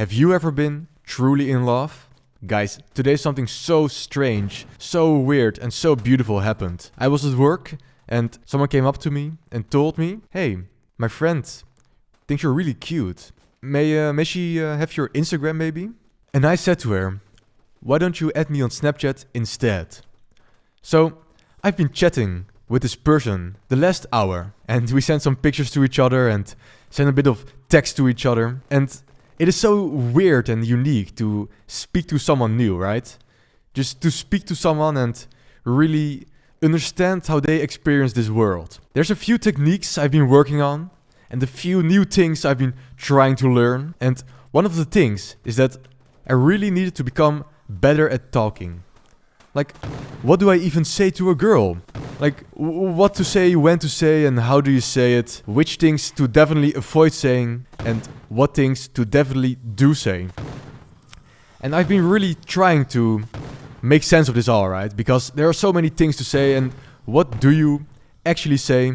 Have you ever been truly in love? Guys, today something so strange, so weird and so beautiful happened. I was at work and someone came up to me and told me, "Hey, my friend thinks you're really cute. May she have your Instagram maybe?" And I said to her, "Why don't you add me on Snapchat instead?" So I've been chatting with this person the last hour and we sent some pictures to each other and sent a bit of text to each other. And it is so weird and unique to speak to someone new, right? Just to speak to someone and really understand how they experience this world. There's a few techniques I've been working on and a few new things I've been trying to learn. And one of the things is that I really needed to become better at talking. Like, what do I even say to a girl? Like, what to say, when to say, and how do you say it? Which things to definitely avoid saying, and what things to definitely do say. And I've been really trying to make sense of this all, right? Because there are so many things to say, and what do you actually say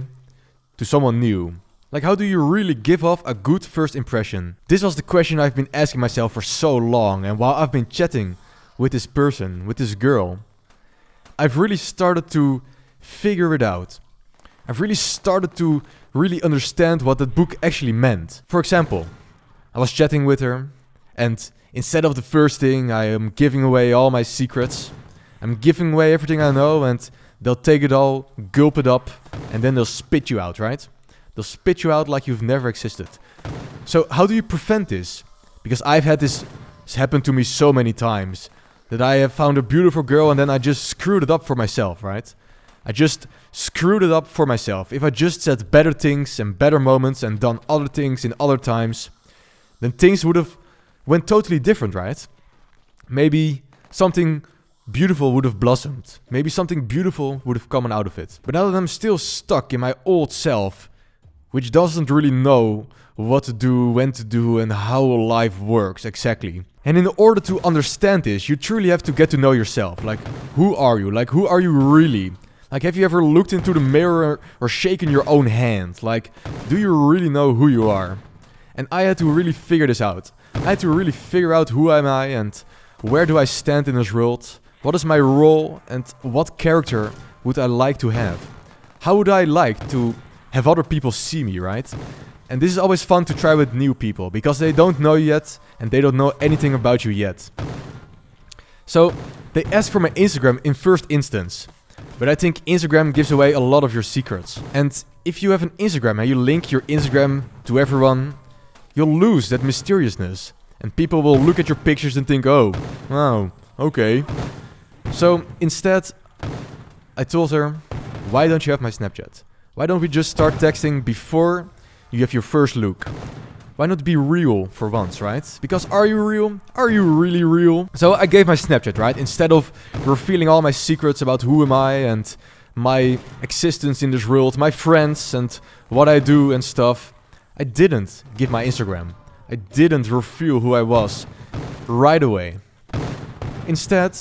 to someone new? Like, how do you really give off a good first impression? This was the question I've been asking myself for so long, and while I've been chatting with this person, with this girl, I've really started to figure it out. I've really started to really understand what that book actually meant. For example, I was chatting with her, and instead of the first thing, I am giving away all my secrets. I'm giving away everything I know, and they'll take it all, gulp it up, and then they'll spit you out, right? They'll spit you out like you've never existed. So how do you prevent this? Because I've had this happen to me so many times, that I have found a beautiful girl and then I just screwed it up for myself, right? I just screwed it up for myself. If I just said better things and better moments and done other things in other times, then things would have went totally different, right? Maybe something beautiful would have blossomed. Maybe something beautiful would have come out of it. But now that I'm still stuck in my old self, which doesn't really know what to do, when to do, and how life works exactly. And in order to understand this, you truly have to get to know yourself. Like, who are you? Like, who are you really? Like, have you ever looked into the mirror or shaken your own hand? Like, do you really know who you are? And I had to really figure this out. I had to really figure out who am I and where do I stand in this world? What is my role and what character would I like to have? How would I like to have other people see me, right? And this is always fun to try with new people because they don't know you yet and they don't know anything about you yet. So they asked for my Instagram in first instance. But I think Instagram gives away a lot of your secrets. And if you have an Instagram and you link your Instagram to everyone, you'll lose that mysteriousness. And people will look at your pictures and think, "Oh, wow, okay." So instead, I told her, "Why don't you have my Snapchat? Why don't we just start texting before you have your first look? Why not be real for once, right? Because are you real? Are you really real?" So I gave my Snapchat, right? Instead of revealing all my secrets about who am I and my existence in this world, my friends and what I do and stuff, I didn't give my Instagram. I didn't reveal who I was right away. Instead,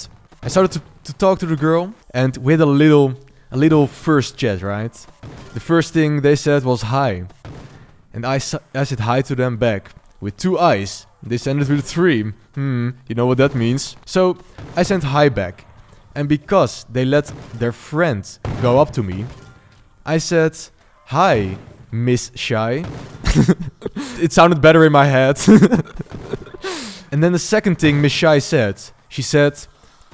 I started to talk to the girl and we had a little first chat, right? The first thing they said was hi. And I said hi to them back with 2 eyes. They sent it with 3. You know what that means. So I sent hi back. And because they let their friend go up to me, I said, "Hi, Miss Shy." It sounded better in my head. And then the second thing Miss Shy said, she said,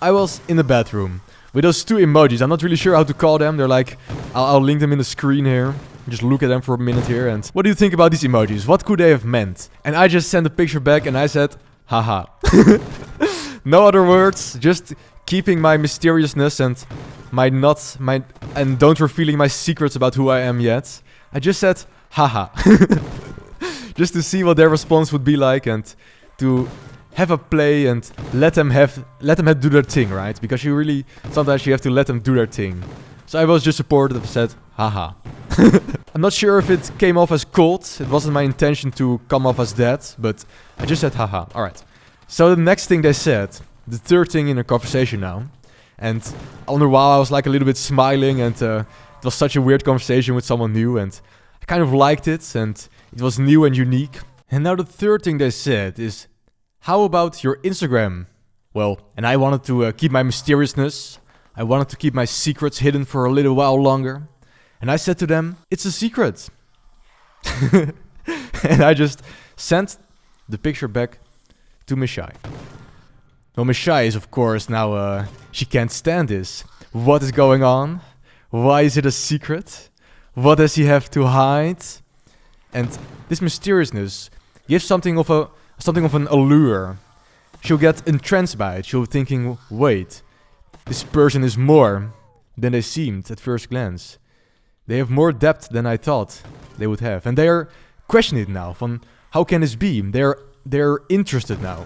"I was in the bathroom." With those 2 emojis, I'm not really sure how to call them. They're like, I'll link them in the screen here. Just look at them for a minute here and what do you think about these emojis? What could they have meant? And I just sent a picture back and I said, haha. No other words, just keeping my mysteriousness and and don't revealing my secrets about who I am yet. I just said, haha. Just to see what their response would be like and to have a play and let them do their thing, right? Because sometimes you have to let them do their thing. So I was just supportive and said, haha. I'm not sure if it came off as cold. It wasn't my intention to come off as that, but I just said haha. Alright. So the next thing they said, the third thing in a conversation now, and after a while I was like a little bit smiling and it was such a weird conversation with someone new and I kind of liked it and it was new and unique. And now the third thing they said is, how about your Instagram? Well, and I wanted to keep my mysteriousness. I wanted to keep my secrets hidden for a little while longer. And I said to them, it's a secret. And I just sent the picture back to Miss Shy. Well, Miss Shy is, of course, now, she can't stand this. What is going on? Why is it a secret? What does he have to hide? And this mysteriousness gives something of an allure. She'll get entranced by it. She'll thinking, wait, this person is more than they seemed at first glance. They have more depth than I thought they would have. And they are questioning it now. From how can this be? They're interested now.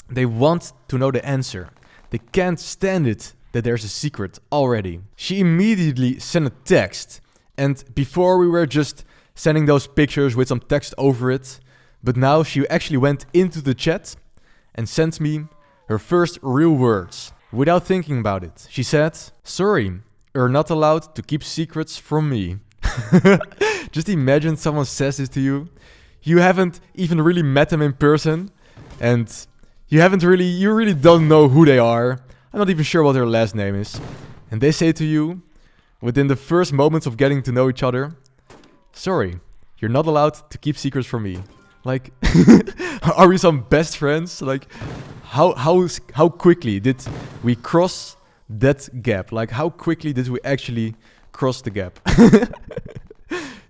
They want to know the answer. They can't stand it that there's a secret already. She immediately sent a text. And before we were just sending those pictures with some text over it. But now she actually went into the chat and sent me her first real words. Without thinking about it, she said, sorry, you're not allowed to keep secrets from me. Just imagine someone says this to you. You haven't even really met them in person. And you really don't know who they are. I'm not even sure what their last name is. And they say to you, within the first moments of getting to know each other, sorry, you're not allowed to keep secrets from me. Like, are we some best friends? Like, how quickly did we cross that gap? Like, how quickly did we actually cross the gap?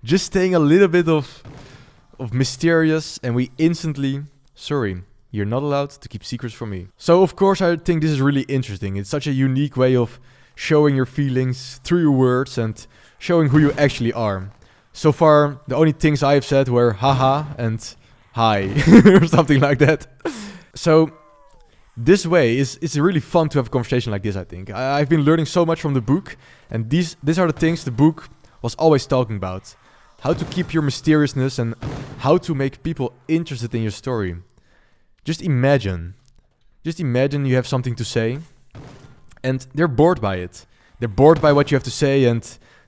Just staying a little bit of mysterious, and we instantly, sorry, you're not allowed to keep secrets from me. So, of course, I think this is really interesting. It's such a unique way of showing your feelings through your words and showing who you actually are. So far, the only things I've said were haha and hi, or something like that. So, this way it's really fun to have a conversation like this, I think. I've been learning so much from the book, and these are the things the book was always talking about. How to keep your mysteriousness and how to make people interested in your story. Just imagine you have something to say, and they're bored by it. They're bored by what you have to say, and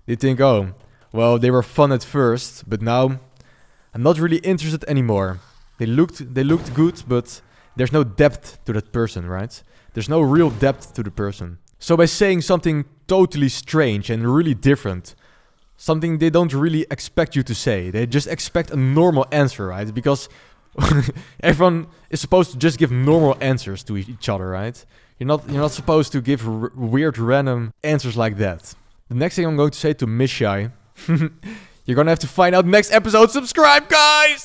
they think, oh, well, they were fun at first, but now I'm not really interested anymore. They looked good, but there's no depth to that person, right? There's no real depth to the person. So by saying something totally strange and really different, something they don't really expect you to say, they just expect a normal answer, right? Because everyone is supposed to just give normal answers to each other, right? You're not supposed to give weird random answers like that. The next thing I'm going to say to Miss Shy, you're gonna have to find out next episode. Subscribe, guys!